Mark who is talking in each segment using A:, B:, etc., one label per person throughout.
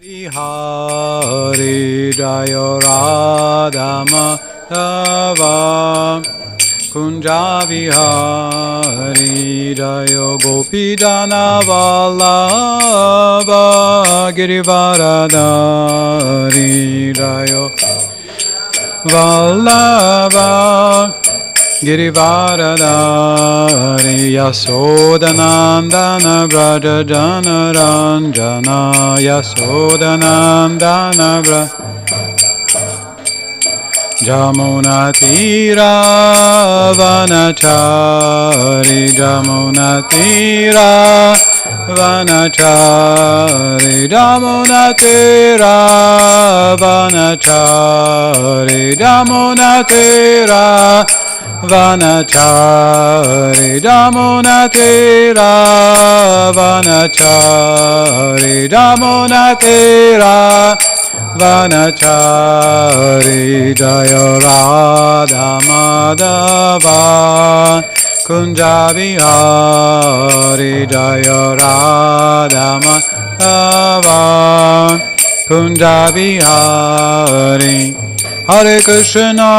A: Hari Jaya Radha Madhava Kunja Vihari Jaya Gopi Jana Vallabha Girivaradari Jaya Vallabha Girivaradari Yasodanandana Braja Jana Ranjana Yasodanandana Braja Jamuna Tira Vanachari Jamuna Tira Vanachari Jamuna Tira Vanachari Jamuna Tira Vanachari Jamuna Tira Vanachari Jamuna Tira Vanachari Jaya Radha Madhava Kunja Vihari Jaya Radha Madhava Kunja Vihari Hare Krishna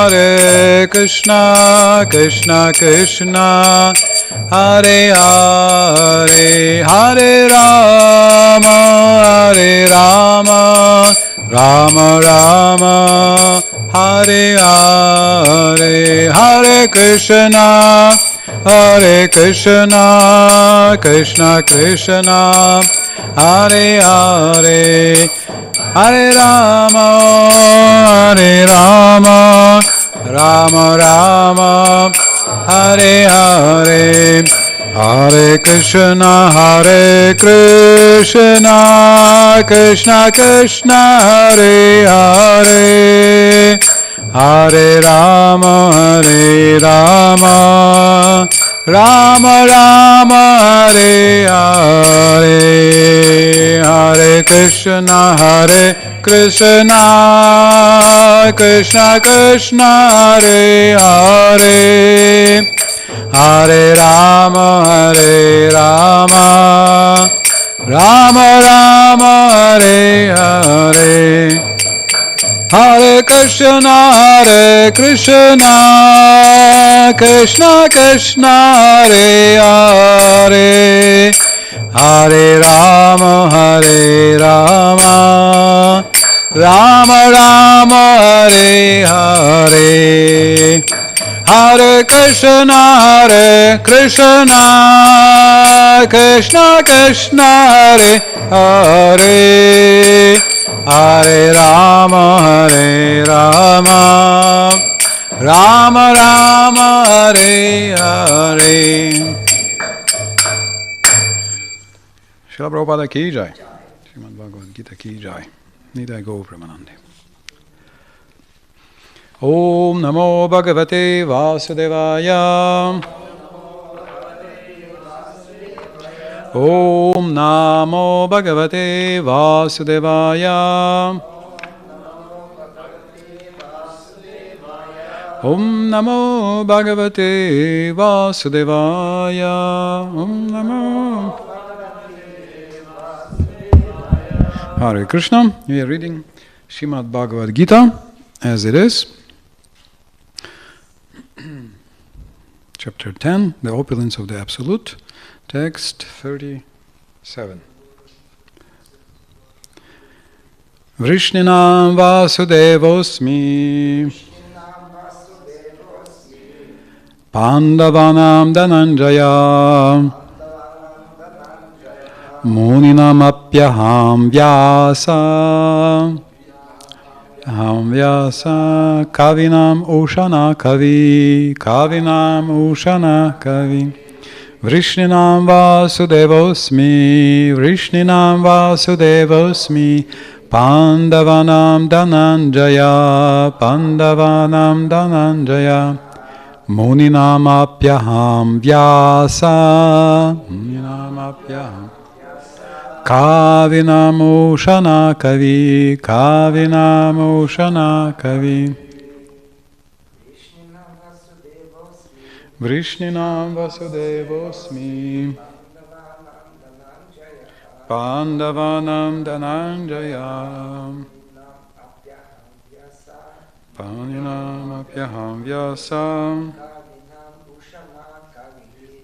A: Hare Krishna Krishna Krishna Hare Hare Hare Rama Hare Rama Rama Rama Hare Hare Hare Krishna Krishna Krishna Hare Hare Hare Rama Rama Rama Hare Hare Hare Krishna Krishna Krishna Hare Hare Hare Rama Rama Rama Hare Hare Hare Krishna Krishna Krishna Hare Hare Hare Rama Rama Rama Hare Hare Hare Krishna Krishna Krishna Hare Hare Hare Rama Rama Rama Hare Hare Hare Krishna Krishna Krishna Hare Hare Hare Rama Rama Rama Hare Hare Srila Prabhupada ki jai, Srimad Bhagavad Gita ki jai, Nidai Go Pramanande. Om Namo Bhagavate Vasudevaya. Om Namo Bhagavate Vasudevaya. Om Namo Bhagavate Vasudevaya. Om Namo Hare Krishna. We are reading Srimad Bhagavad Gita as it is. Chapter 10, The Opulence of the Absolute. Text 37. Vrishninam Vasudevosmi Pandavanam Dhananjaya Muninam Apyaham Vyasa Aham Vyasa Kavinam Ushana Kavi Vrishninam Vasudevosmi Pandavanam Dhananjaya Muninam Apyaham Vyasa Kavinam Ushana Kavi Vrishninam Vasudevosmi Pandavanam Dhananjaya Paninam Apyaham Vyasa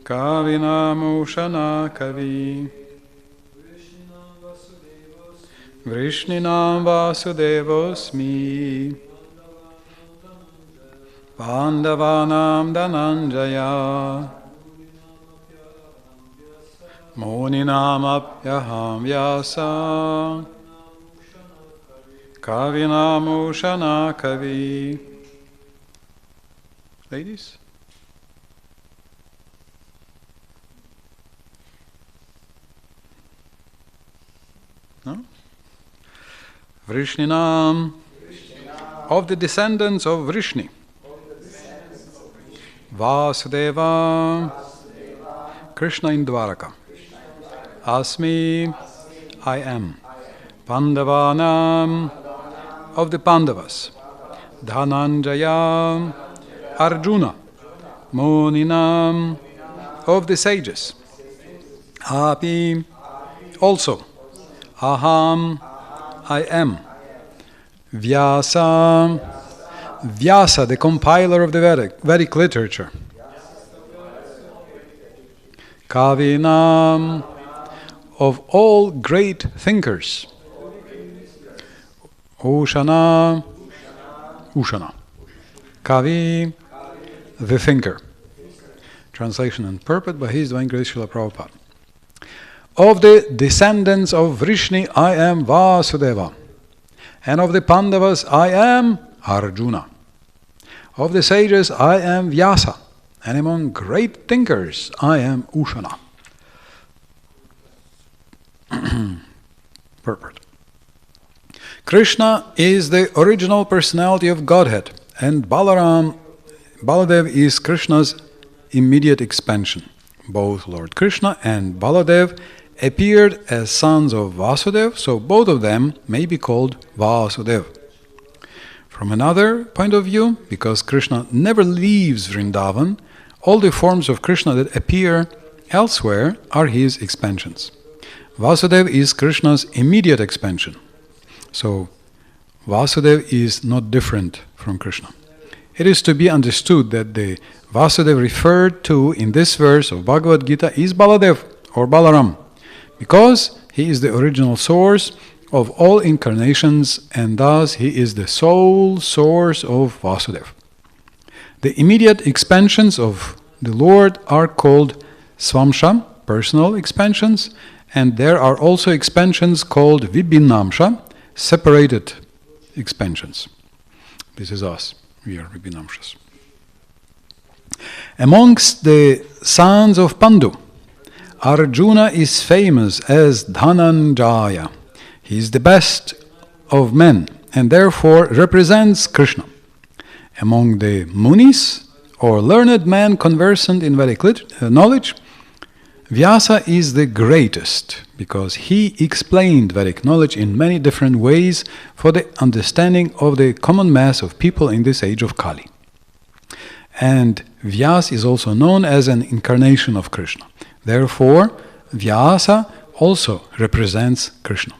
A: Kavinam Ushana Kavi Vrishninam Vasudevosmi Pandavanam Dhananjaya Muninam Apyaham Vyasa Kavinam Ushana Kavi. Ladies? No? Vrishninam, of the descendants of Vrishni. Vasudeva, Krishna in Dwaraka. Asmi, I am. Pandavanam, of the Pandavas. Dhananjaya, Arjuna. Muninam, of the sages. Api, also. Aham, I am. Vyasa, Vyasa, the compiler of the Vedic literature. Kavinam, of all great thinkers. Ushana, Kavi, the thinker. Translation and purport by His Divine Grace Srila Prabhupada. Of the descendants of Vrishni, I am Vasudeva. And of the Pandavas, I am Arjuna. Of the sages, I am Vyasa. And among great thinkers, I am Ushana. Purport. Krishna is the original personality of Godhead, and Baladev is Krishna's immediate expansion. Both Lord Krishna and Baladev appeared as sons of Vasudeva, so both of them may be called Vasudeva. From another point of view, because Krishna never leaves Vrindavan, all the forms of Krishna that appear elsewhere are his expansions. Vasudeva is Krishna's immediate expansion. So, Vasudeva is not different from Krishna. It is to be understood that the Vasudeva referred to in this verse of Bhagavad Gita is Baladev or Balaram, because he is the original source of all incarnations and thus he is the sole source of Vasudeva. The immediate expansions of the Lord are called Swamsha, personal expansions, and there are also expansions called Vibhinamsha, separated expansions. This is us. We are Vibhinamshas. Amongst the sons of Pandu, Arjuna is famous as Dhananjaya. He is the best of men and therefore represents Krishna. Among the Munis, or learned men conversant in Vedic knowledge, Vyasa is the greatest because he explained Vedic knowledge in many different ways for the understanding of the common mass of people in this age of Kali. And Vyasa is also known as an incarnation of Krishna. Therefore, Vyasa also represents Krishna.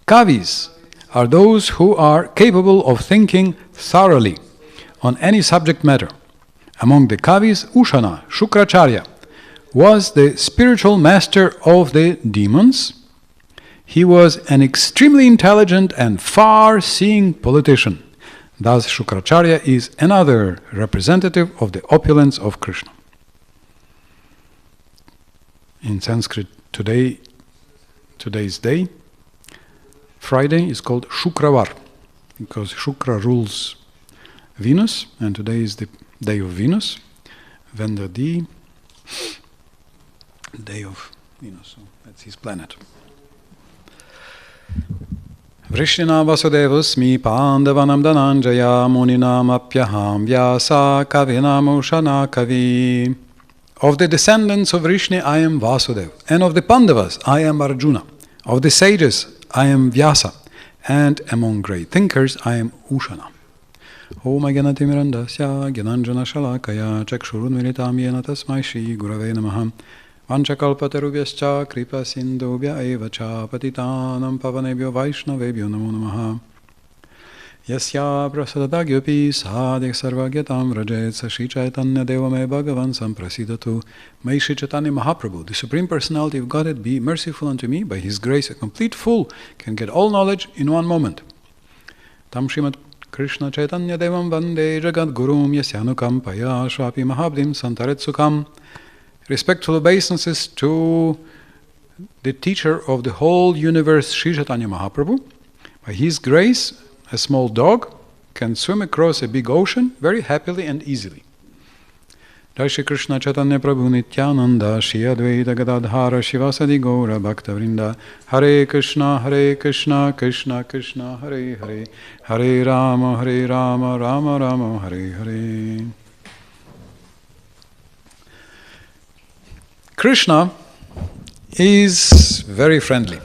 A: Kavis are those who are capable of thinking thoroughly on any subject matter. Among the Kavis, Ushana, Shukracharya, was the spiritual master of the demons. He was an extremely intelligent and far-seeing politician. Thus, Shukracharya is another representative of the opulence of Krishna. In Sanskrit, today's day, Friday is called Shukravar, because Shukra rules Venus, and today is the day of Venus, Vendredi, day of Venus, so that's his planet. Vrishina Vasudevasmi Pandavanam Dhananjaya Muninam Apyaham Vyasa Kavinam Ushana Kavi. Of the descendants of Vrishni I am Vasudeva, and of the Pandavas I am Arjuna. Of the sages I am Vyasa, and among great thinkers I am Ushana. Om Agyanatimirandasya Gyananjana Shalakaya Chakshurunmilitam Yena Tasmai Shri Gurave Namaha Vanchakalpatarubhyascha kripa sindhubhya eva cha patitanam pavanebhyo vaishnavebhyo namo namaha. Yasya prasadagyopi sadhik sarvagyatam vrajet sa Shri Chaitanya devame bhagavan samprasidatu. May Shri Chaitanya Mahaprabhu, the Supreme Personality of Godhead, be merciful unto me. By His grace, a complete fool can get all knowledge in one moment. Tam Srimad Krishna Chaitanya devam vande jagat gurum yasyanukampaya shvapi mahabdim santaret sukam. Respectful obeisances to the teacher of the whole universe, Shri Chaitanya Mahaprabhu. By His grace, a small dog can swim across a big ocean very happily and easily. Jai Shri Krishna Chaitanya Prabhu Nityananda Shri Advaita Gadadhara Shivasadi Gaura Bhakta Vrinda. Hare Krishna Krishna Krishna Hare Hare, Hare Rama Rama Rama Hare Hare. Krishna is very friendly.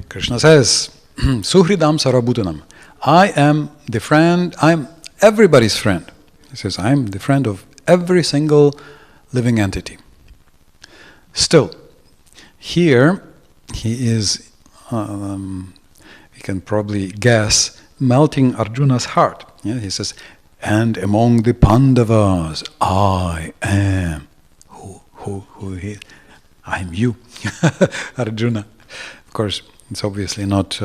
A: Krishna says, Suhridam Sarabhutanam. I am the friend, I'm everybody's friend. He says, I am the friend of every single living entity. Still, here he is, you can probably guess, melting Arjuna's heart. Yeah, he says, and among the Pandavas, I am. Who he? I am you, Arjuna. Of course, it's obviously not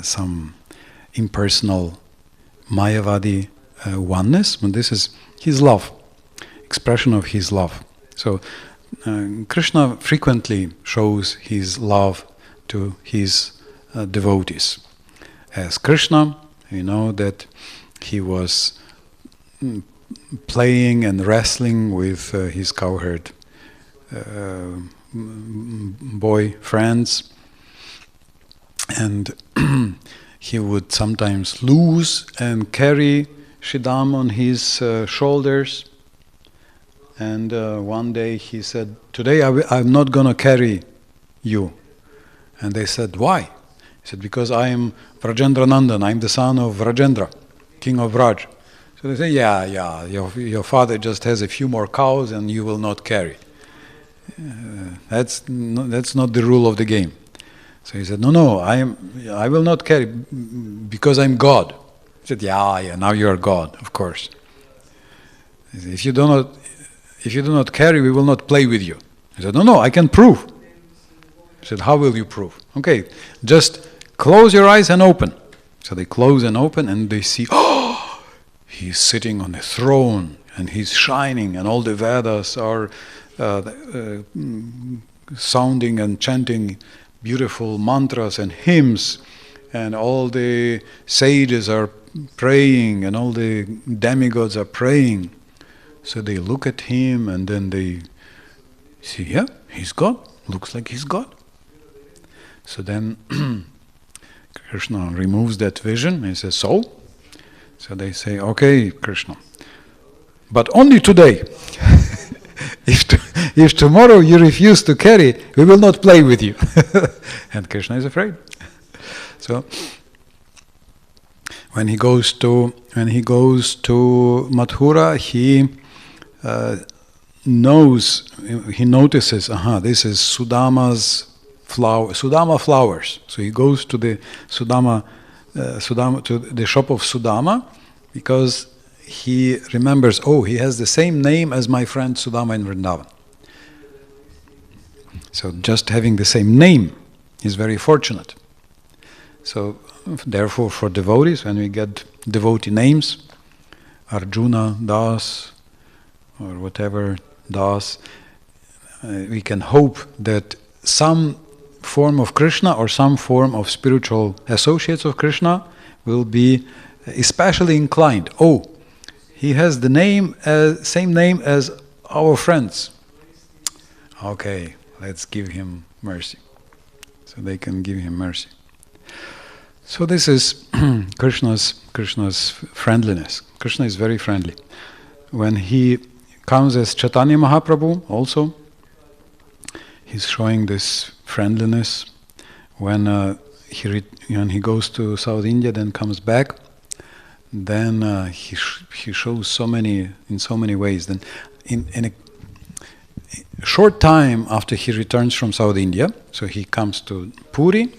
A: some impersonal Mayavadi oneness, but this is his love, expression of his love. So Krishna frequently shows his love to his devotees. As Krishna, we know that he was playing and wrestling with his cowherd boy friends, and he would sometimes lose and carry Shridam on his shoulders. And one day he said, today I'm not going to carry you. And they said, why? He said, because I am Vrajendra Nandan, I'm the son of Vrajendra, king of Vraj. So they say, yeah, your father just has a few more cows and you will not carry. That's not the rule of the game. So he said, no, I will not carry because I'm God. He said, yeah, now you are God, of course. He said, if you do not carry, we will not play with you. He said, no, I can prove. He said, how will you prove? Okay, just close your eyes and open. So they close and open and they see, he's sitting on a throne and he's shining and all the Vedas are sounding and chanting beautiful mantras and hymns, and all the sages are praying and all the demigods are praying. So they look at him and then they see, yeah, he's God. Looks like he's God. So then Krishna removes that vision and he says, so they say, okay, Krishna, but only today. If tomorrow you refuse to carry, we will not play with you. And Krishna is afraid. So when he goes to Mathura, he notices, this is Sudama's Sudama flowers. So he goes to the Sudama to the shop of Sudama because he remembers, he has the same name as my friend Sudama in Vrindavan. So just having the same name is very fortunate. So therefore for devotees, when we get devotee names, Arjuna, Das, or whatever Das, we can hope that some form of Krishna or some form of spiritual associates of Krishna will be especially inclined. He has the same name as our friends. Okay, let's give him mercy. So they can give him mercy. So this is Krishna's friendliness. Krishna is very friendly. When he comes as Chaitanya Mahaprabhu also, he's showing this friendliness. When he goes to South India, then comes back, then he shows in so many ways. Then short time after he returns from South India, so he comes to Puri,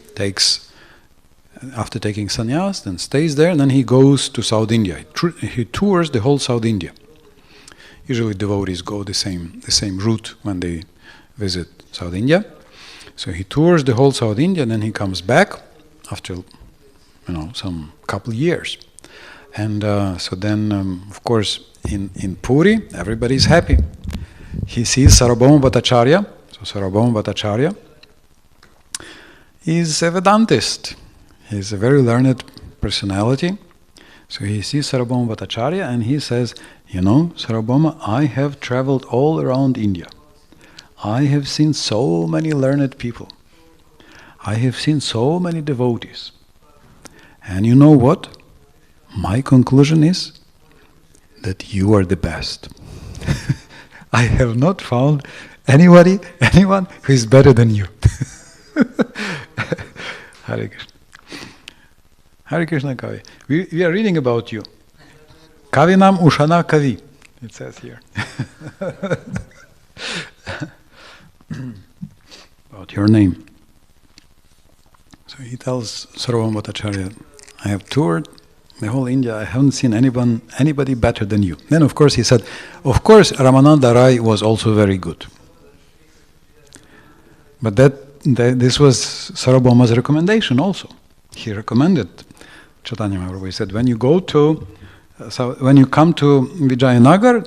A: after taking sannyas, then stays there, and then he goes to South India. He tours the whole South India. Usually devotees go the same route when they visit South India. So he tours the whole South India, and then he comes back after, some couple years. And so then, of course, in Puri, everybody's happy. He sees Sarvabhauma Bhattacharya. So Sarvabhauma Bhattacharya is a Vedantist. He's a very learned personality. So he sees Sarvabhauma Bhattacharya and he says, Sarvabhauma, I have traveled all around India. I have seen so many learned people. I have seen so many devotees. And you know what? My conclusion is that you are the best. I have not found anyone who is better than you. Hare Krishna. Hare Krishna Kavi. We are reading about you. Kavinam Ushana Kavi, it says here. About your name. So he tells Sarvabhauma Bhattacharya, I have toured the whole India, I haven't seen anybody better than you. Then of course he said, of course Ramananda Rai was also very good. But this was Sarvabhauma's recommendation also. He recommended Chaitanya Mahaprabhu. He said, when you come to Vijayanagar,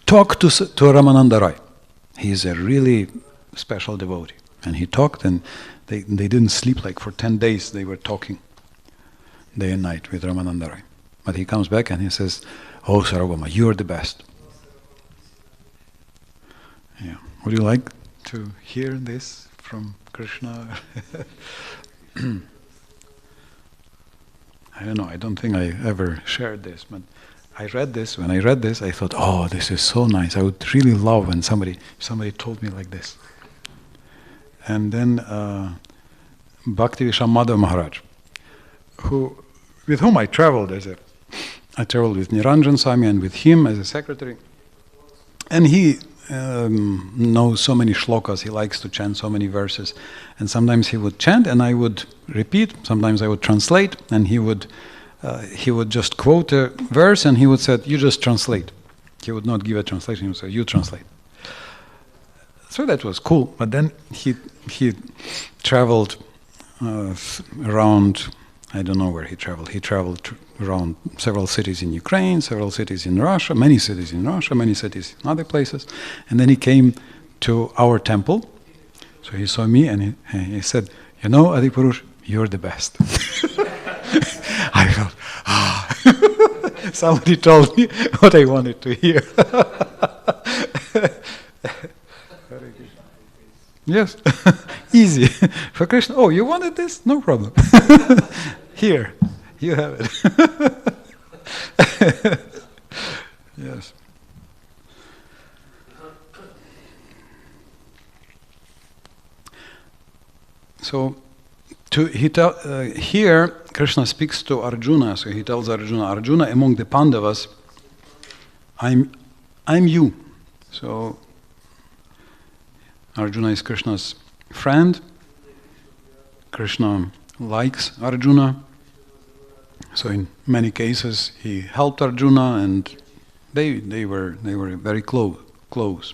A: talk to Ramananda Rai. He is a really special devotee. And he talked, and they didn't sleep like for 10 days. They were talking day and night with Ramananda Rai. But he comes back and he says, oh Sarvabhauma, you are the best. Yeah. Would you like to hear this from Krishna? I don't know, I don't think I ever shared this, but when I read this, I thought, oh, this is so nice. I would really love when somebody told me like this. And then Bhakti Madhav Maharaj, with whom I traveled I traveled with Niranjan Swami and with him as a secretary. And he knows so many shlokas, he likes to chant so many verses. And sometimes he would chant and I would repeat, sometimes I would translate, and he would just quote a verse and he would say, you just translate. He would not give a translation, he would say, you translate. So that was cool. But then he traveled around, I don't know where he traveled. He traveled around several cities in Ukraine, several cities in Russia, many cities in other places. And then he came to our temple. So he saw me and he said, Adipurush, you're the best. I felt, somebody told me what I wanted to hear. Yes, easy. For Krishna, oh, you wanted this? No problem. Here, you have it. Yes. So, here Krishna speaks to Arjuna. So he tells Arjuna, among the Pandavas, I'm you. So Arjuna is Krishna's friend. Krishna likes Arjuna. So in many cases he helped Arjuna, and they were very close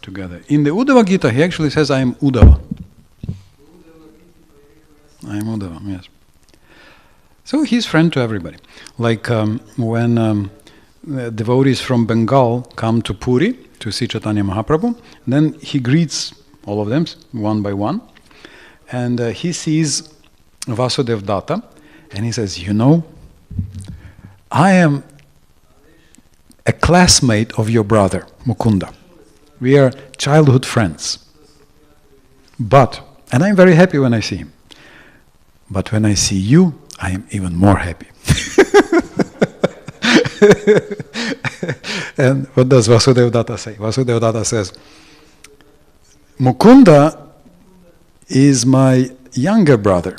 A: together. In the Uddhava Gita he actually says, I am Uddhava. I am Uddhava, yes. So he's friend to everybody. Like when devotees from Bengal come to Puri to see Chaitanya Mahaprabhu, then he greets all of them one by one, and he sees Vasudev Datta, and he says, I am a classmate of your brother, Mukunda. We are childhood friends. And I'm very happy when I see him. But when I see you, I am even more happy. And what does Vasudev Datta say? Vasudev Datta says, Mukunda is my younger brother,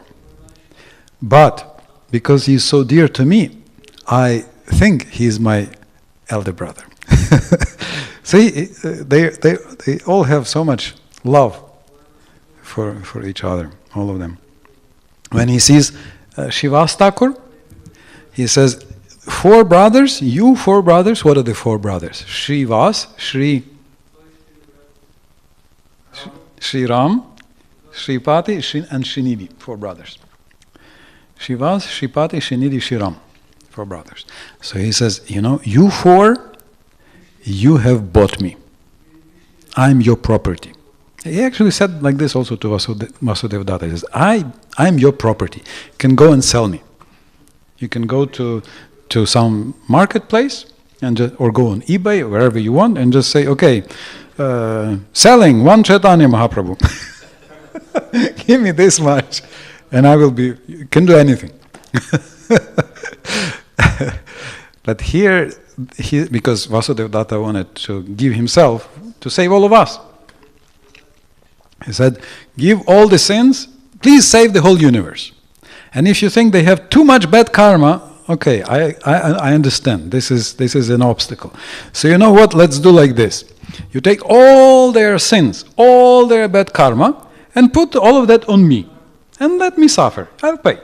A: but because he is so dear to me, I think he is my elder brother. See, they all have so much love for each other, all of them. When he sees Shivas Thakur, he says, 4 brothers, you 4 brothers. What are the 4 brothers? Shivas, Shri Ram, Shripati, and Srinidhi, 4 brothers. Shivas, Shripati, Srinidhi, Shriram, 4 brothers. So he says, you 4, you have bought me. I'm your property. He actually said like this also to Vasudeva Datta. He says, I'm your property. You can go and sell me. You can go to some marketplace or go on eBay or wherever you want and just say, okay, selling 1 Chaitanya Mahaprabhu. Give me this much and you can do anything. But here, because Vasudeva Datta wanted to give himself to save all of us. He said, give all the sins, please save the whole universe. And if you think they have too much bad karma, okay, I understand. This is an obstacle. So you know what? Let's do like this. You take all their sins, all their bad karma, and put all of that on me. And let me suffer. I'll pay.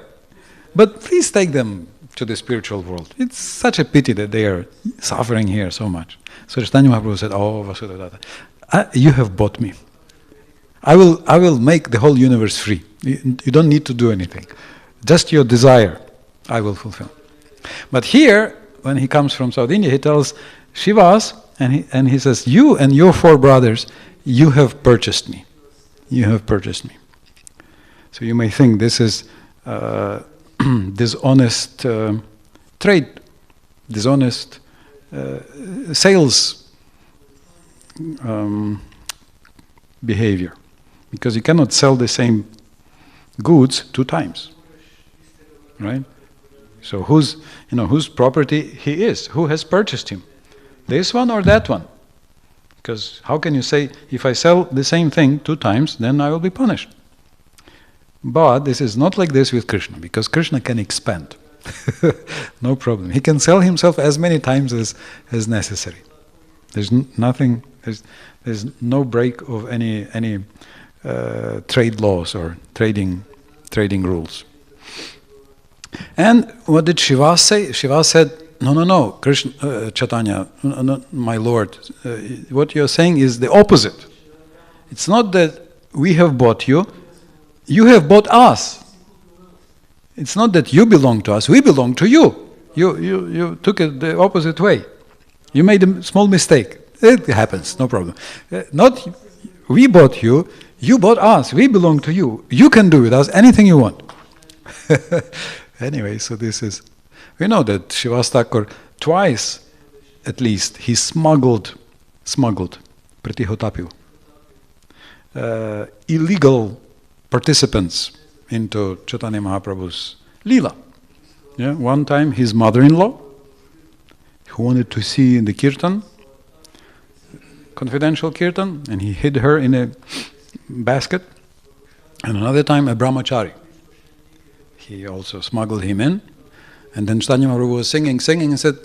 A: But please take them to the spiritual world. It's such a pity that they are suffering here so much. So Chaitanya Mahaprabhu said, oh, Vasudeva Datta, you have bought me. I will make the whole universe free. You don't need to do anything. Just your desire, I will fulfill. But here, when he comes from South India, he tells Shivas, and he says, you and your 4 brothers, you have purchased me. You have purchased me. So you may think this is dishonest trade, dishonest sales behavior. Because you cannot sell the same goods 2 times, right? So whose property he is? Who has purchased him? This one or that one? Because how can you say, if I sell the same thing 2 times, then I will be punished? But this is not like this with Krishna, because Krishna can expand. No problem. He can sell himself as many times as necessary. There's nothing. There's no break of any trade laws or trading rules. And what did Shiva say? Shiva said, no, Krishna, Chaitanya, no, my Lord, what you're saying is the opposite. It's not that we have bought you, you have bought us. It's not that you belong to us, we belong to you. You took it the opposite way. You made a small mistake. It happens, no problem. Not we bought you, you bought us, we belong to you. You can do with us anything you want. Anyway, so this is... We know that Shivas Thakur, twice at least, he smuggled Pratihotapiu, illegal participants into Chaitanya Mahaprabhu's Leela. Yeah, one time his mother-in-law, who wanted to see the kirtan, confidential kirtan, and he hid her in a basket. And another time a brahmachari. He also smuggled him in. And then Chaitanya Mahaprabhu was singing and said,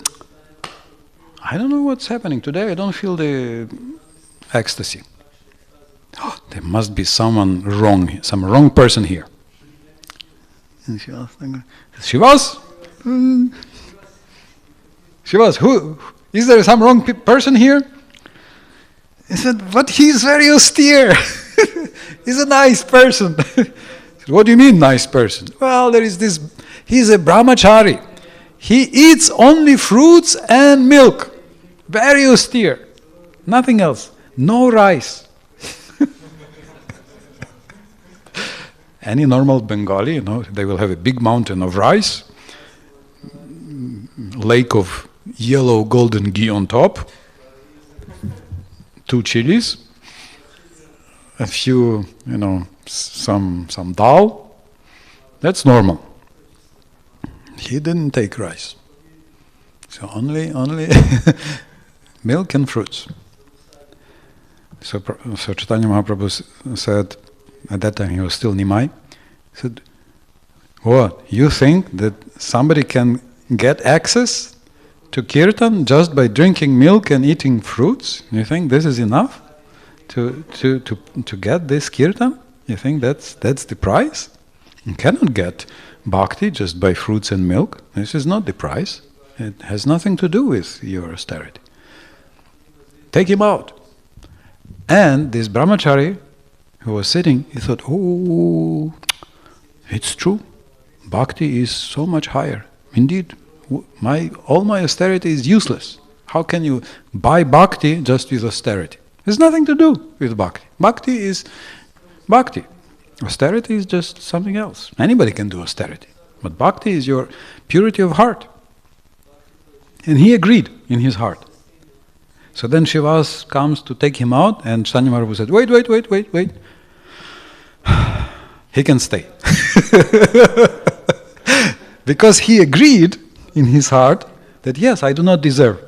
A: I don't know what's happening today, I don't feel the ecstasy. Oh, there must be some wrong person here. And Shivas, who is there some wrong person here? He said, but he's very austere. He's a nice person. Said, what do you mean, nice person? Well, there is this. He's a brahmachari. He eats only fruits and milk. Very austere. Nothing else. No rice. Any normal Bengali, they will have a big mountain of rice, lake of yellow golden ghee on top, 2 chilies, a few, some dal. That's normal. He didn't take rice. So only milk and fruits. So Chaitanya Mahaprabhu said, at that time he was still Nimai, he said, what, you think that somebody can get access to kirtan just by drinking milk and eating fruits? You think this is enough to get this kirtan? You think that's the price? You cannot get bhakti just by fruits and milk. This is not the price. It has nothing to do with your austerity. Take him out. And this brahmachari who was sitting, he thought, oh, it's true. Bhakti is so much higher. Indeed, all my austerity is useless. How can you buy bhakti just with austerity? There's nothing to do with bhakti. Bhakti is bhakti. Austerity is just something else. Anybody can do austerity. But bhakti is your purity of heart. And he agreed in his heart. So then Shivas comes to take him out, and Chaitanya Mahaprabhu said, wait. He can stay. Because he agreed in his heart that yes, I do not deserve.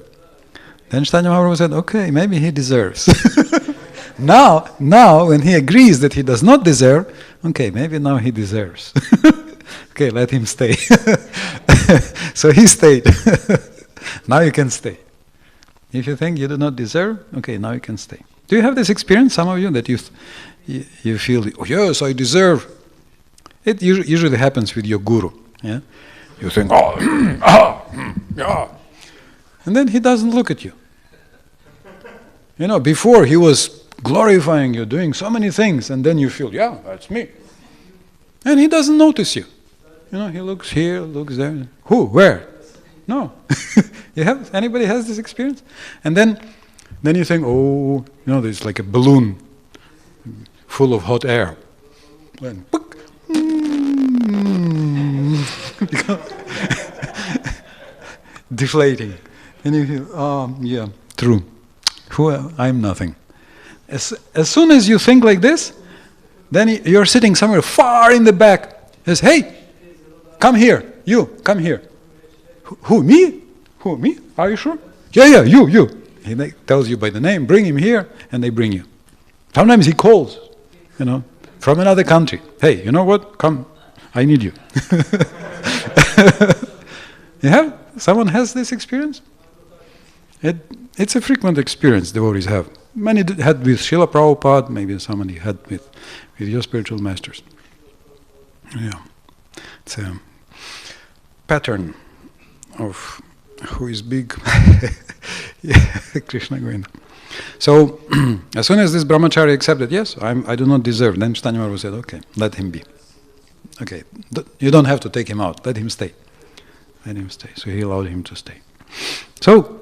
A: Then Chaitanya Mahaprabhu said, okay, maybe he deserves. Now when he agrees that he does not deserve, okay, maybe now he deserves. Okay, let him stay. So he stayed. Now you can stay. If you think you do not deserve, okay, now you can stay. Do you have this experience, some of you, that you feel, oh yes, I deserve? It usually happens with your guru. Yeah, you think, yeah, and then he doesn't look at you. Before he was glorifying you, doing so many things, and then you feel, yeah, that's me. And he doesn't notice you. He looks here, looks there. Who? Where? No. Anybody has this experience? And then you think, oh, there's like a balloon full of hot air. Then, deflating. And you feel, oh, yeah, true. I'm nothing. As soon as you think like this, then you're sitting somewhere far in the back. Says, hey, come here. You, come here. Who, me? Who, me? Are you sure? Yeah, you. He tells you by the name, bring him here, and they bring you. Sometimes he calls, from another country. Hey, you know what? Come, I need you. Someone has this experience? It's a frequent experience devotees have. Many had with Srila Prabhupada, maybe somebody had with your spiritual masters. Yeah, it's a pattern of who is big. Yeah, Krishna Govinda. So, as soon as this brahmachari accepted, yes, I do not deserve, then Chaitanya Mahaprabhu said, okay, let him be. Okay, you don't have to take him out, let him stay. Let him stay. So he allowed him to stay. So,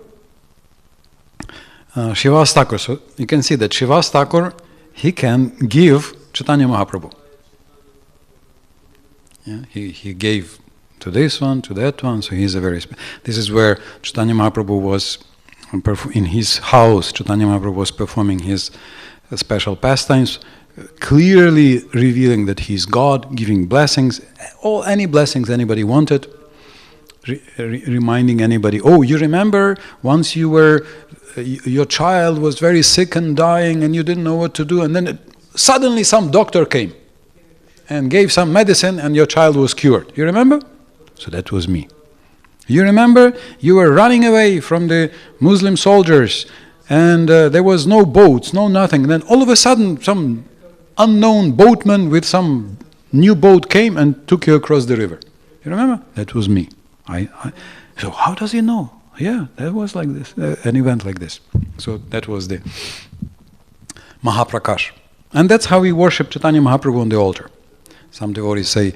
A: Shivas Thakur, so you can see that Shivas Thakur, he can give Chaitanya Mahaprabhu. Yeah, he gave to this one, to that one, so he's a very... This is where Chaitanya Mahaprabhu was, in his house, Chaitanya Mahaprabhu was performing his special pastimes, clearly revealing that he's God, giving blessings, any blessings anybody wanted, reminding anybody, oh, you remember once your child was very sick and dying and you didn't know what to do, and then suddenly some doctor came and gave some medicine and your child was cured. You remember? So that was me. You remember you were running away from the Muslim soldiers and there was no boats, no nothing. And then all of a sudden some unknown boatman with some new boat came and took you across the river. You remember? That was me. So how does he know? Yeah, that was like this, an event like this. So that was the Mahaprakash. And that's how we worship Chaitanya Mahaprabhu on the altar. Some devotees say,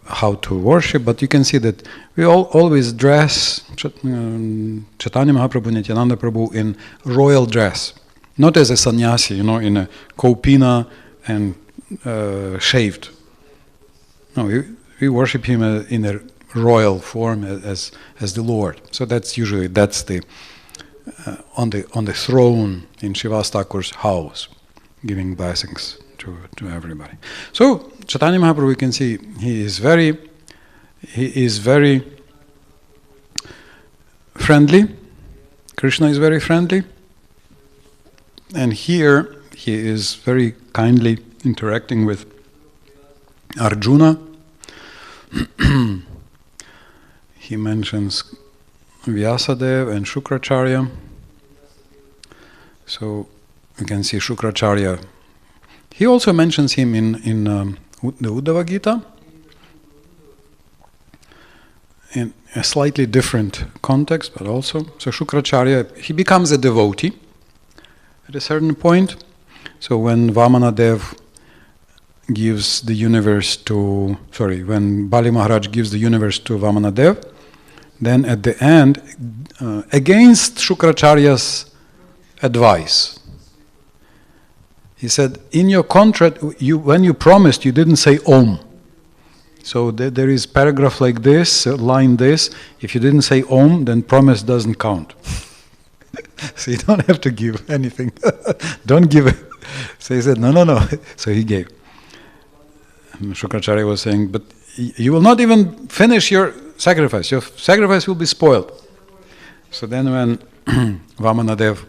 A: how to worship, but you can see that we always dress Chaitanya Mahaprabhu, Nityananda Prabhu in royal dress. Not as a sannyasi, in a kaupina and shaved. No, we worship him in a royal form as the Lord. So that's the on the throne in Shivas Thakur's house, giving blessings to everybody. So Chaitanya Mahaprabhu, you can see he is very friendly. Krishna is very friendly, and here he is very kindly interacting with Arjuna. He mentions Vyasadeva and Shukracharya. So you can see Shukracharya. He also mentions him in the Uddhava Gita in a slightly different context, but also. So Shukracharya, he becomes a devotee at a certain point. So when Vamanadev gives the universe to, when Bali Maharaj gives the universe to Vamanadev, then at the end, against Shukracharya's advice, he said, in your contract, when you promised, you didn't say Om. So there is paragraph like this, line this, if you didn't say Om, then promise doesn't count. So you don't have to give anything. Don't give it. So he said, no. So he gave. And Shukracharya was saying, but you will not even finish your sacrifice. Your sacrifice will be spoiled. So then when Vamanadev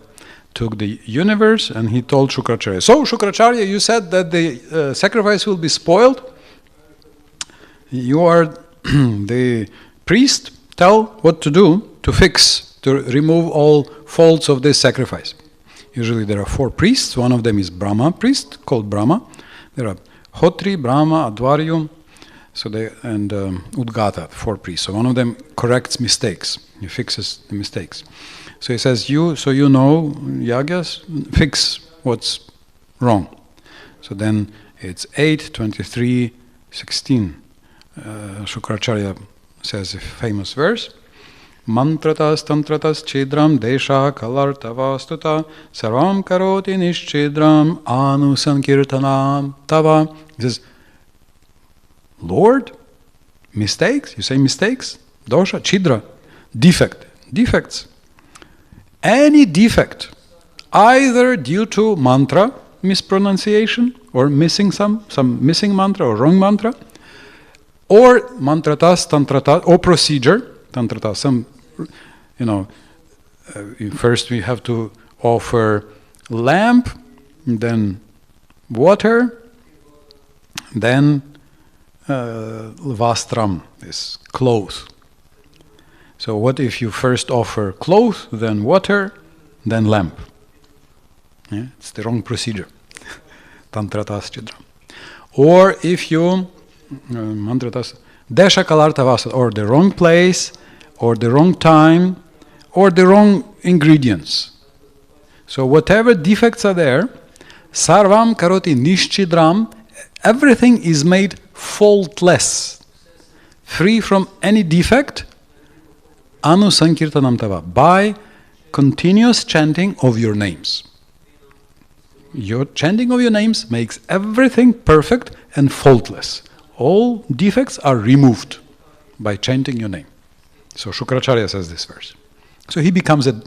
A: took the universe and he told Shukracharya, so Shukracharya, you said that the sacrifice will be spoiled. You are the priest. Tell what to do to fix, to remove all faults of this sacrifice. Usually there are 4 priests. One of them is Brahma priest, called Brahma. There are Hotri, Brahma, Advaryu, and Udgata, 4 priests. So one of them corrects mistakes. He fixes the mistakes. So he says, so you know, Yagyas, fix what's wrong. So then it's 8, 23, 16. Shukracharya says a famous verse. Mantratas tantratas chidram desha kalartavastuta sarvam karoti nishchidram anu sankirtanam tava. He says, Lord, mistakes? You say mistakes? Dosha, chidra, defects. Any defect, either due to mantra mispronunciation or missing some missing mantra or wrong mantra, or mantratas, tantratas, or procedure, tantratas, first we have to offer lamp, then water, then vastram, is clothes. So what if you first offer clothes, then water, then lamp? Yeah, it's the wrong procedure. Tantratas chidram. Or if you mantratas desha kalartavasa, or the wrong place, or the wrong time, or the wrong ingredients. So whatever defects are there, sarvam karoti nishchidram, everything is made faultless, free from any defect, anu sankirtanam tava, by continuous chanting of your names. Your chanting of your names makes everything perfect and faultless. All defects are removed by chanting your name. So Shukracharya says this verse. So he becomes a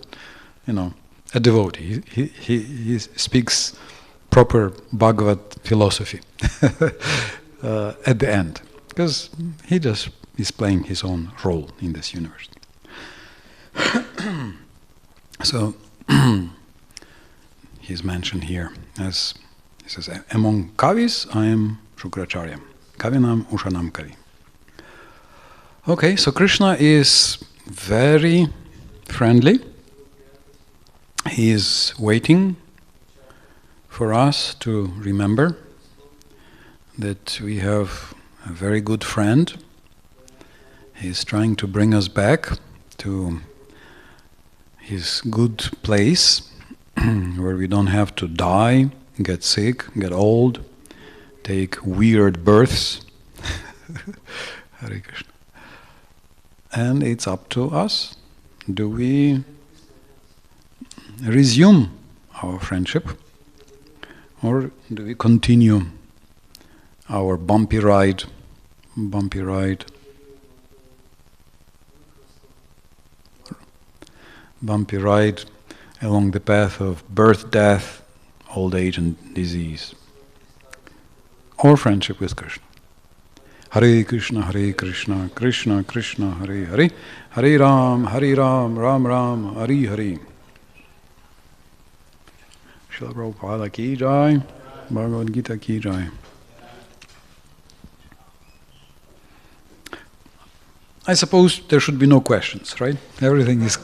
A: devotee. He speaks proper Bhagavad philosophy at the end, because he just is playing his own role in this universe. So he's mentioned here as, he says, among Kavis I am Shukracharya. Kavinam Ushanam Kari. Okay, so Krishna is very friendly. He is waiting for us to remember that we have a very good friend. He is trying to bring us back to his good place where we don't have to die, get sick, get old, take weird births. Hare Krishna. And it's up to us. Do we resume our friendship, or do we continue our bumpy ride along the path of birth, death, old age and disease, or friendship with Krishna? Hare Krishna, Krishna Krishna, Hare Hare, Hare Ram, Ram Ram, Hare Hare. Srila Prabhupada ki jai, Bhagavad Gita ki jai. I suppose there should be no questions, right? Everything is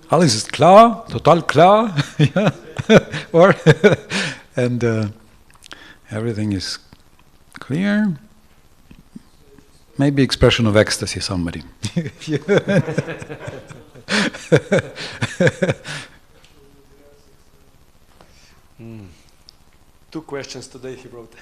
A: alles ist klar, total klar, yeah. Or and everything is clear. Maybe expression of ecstasy, somebody.
B: Two questions today he wrote.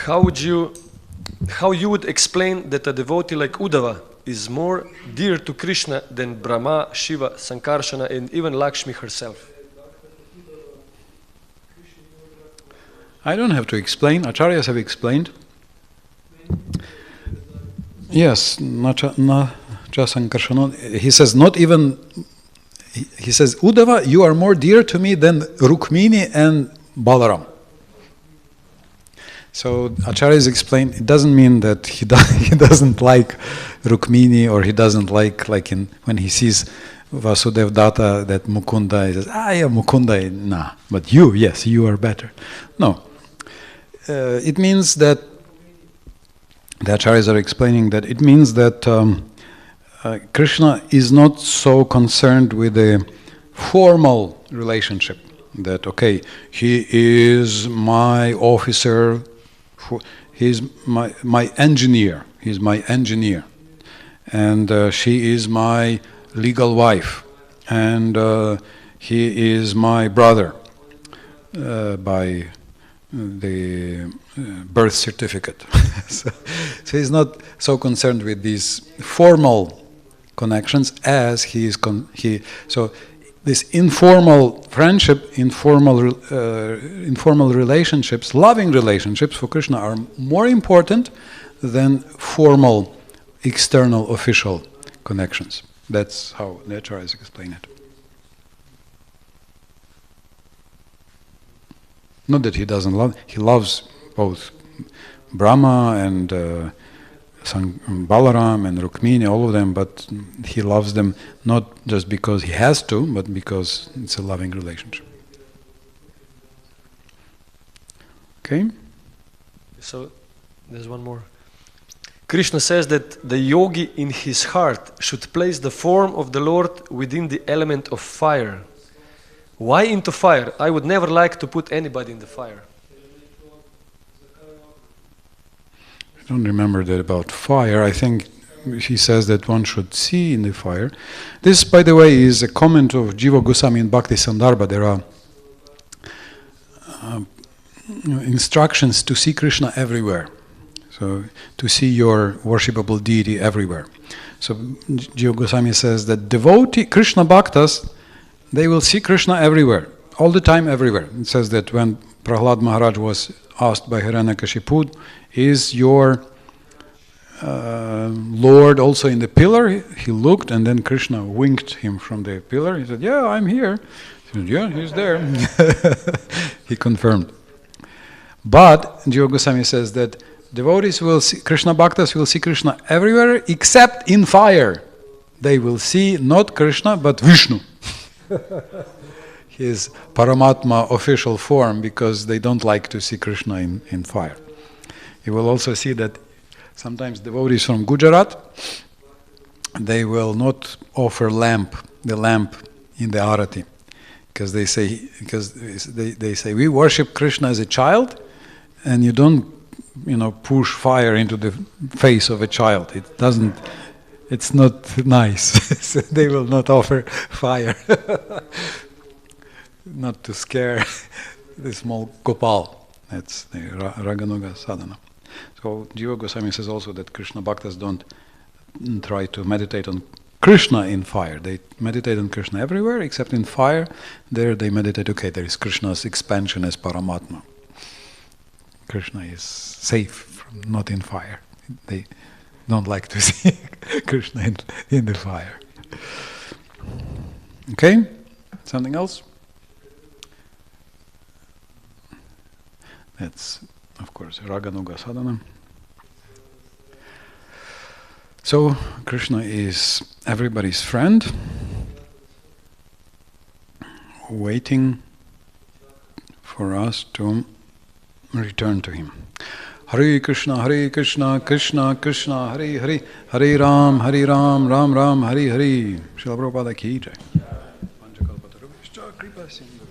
B: How you would explain that a devotee like Uddhava is more dear to Krishna than Brahma, Shiva, Sankarsana, and even Lakshmi herself?
A: I don't have to explain. Acharyas have explained. Yes, not just Sankarsana. He says not even. He says, Uddhava, you are more dear to me than Rukmini and Balaram. So Acharyas explained, it doesn't mean that he doesn't like Rukmini, or he doesn't like when he sees Vasudev Datta, that Mukunda, he says, yeah, Mukunda, nah, but you, yes, you are better. No. It means that, the Acharyas are explaining that it means that Krishna is not so concerned with a formal relationship, that, okay, he is my officer, he's my engineer, and she is my legal wife, and he is my brother by the birth certificate. So he's not so concerned with these formal connections as he is. So this informal friendship, informal relationships, loving relationships for Krishna are more important than formal, external, official connections. That's how the Acharyas explain it. Not that he doesn't love; he loves both Brahma and Balaram and Rukmini, all of them, but he loves them not just because he has to, but because it's a loving relationship. Okay?
B: So, there's one more. Krishna says that the yogi in his heart should place the form of the Lord within the element of fire. Why into fire? I would never like to put anybody in the fire.
A: I don't remember that about fire. I think he says that one should see in the fire. This, by the way, is a comment of Jiva Goswami in Bhakti Sandarbha. There are instructions to see Krishna everywhere. So, to see your worshipable deity everywhere. So, Jiva Goswami says that devotee, Krishna Bhaktas, they will see Krishna everywhere, all the time, everywhere. It says that when Prahlad Maharaj was asked by Hiranyakashipu, is your Lord also in the pillar? He looked, and then Krishna winked him from the pillar. He said, yeah, I'm here. He said, yeah, he's there. He confirmed. But Jiva Goswami says that devotees will see, Krishna Bhaktas will see Krishna everywhere except in fire. They will see not Krishna but Vishnu. His Paramatma official form, because they don't like to see Krishna in fire. You will also see that sometimes devotees from Gujarat, they will not offer the lamp in the arati, because they say we worship Krishna as a child, and you don't push fire into the face of a child. It's not nice. So they will not offer fire. Not to scare the small Gopal. That's the Raganuga sadhana. So Jiva Goswami says also that Krishna Bhaktas don't try to meditate on Krishna in fire. They meditate on Krishna everywhere except in fire. There they meditate, okay, there is Krishna's expansion as Paramatma. Krishna is safe, not in fire. They don't like to see Krishna in the fire. Okay? Something else? That's, of course, Raganuga sadhana. So, Krishna is everybody's friend, waiting for us to return to him. Hare Krishna, Krishna Krishna, Hare Hare, Hare Ram, Ram Ram, Hare Hare. Srila Prabhupada ki jai. Panchakalpatarubhishcha kripa sindhu.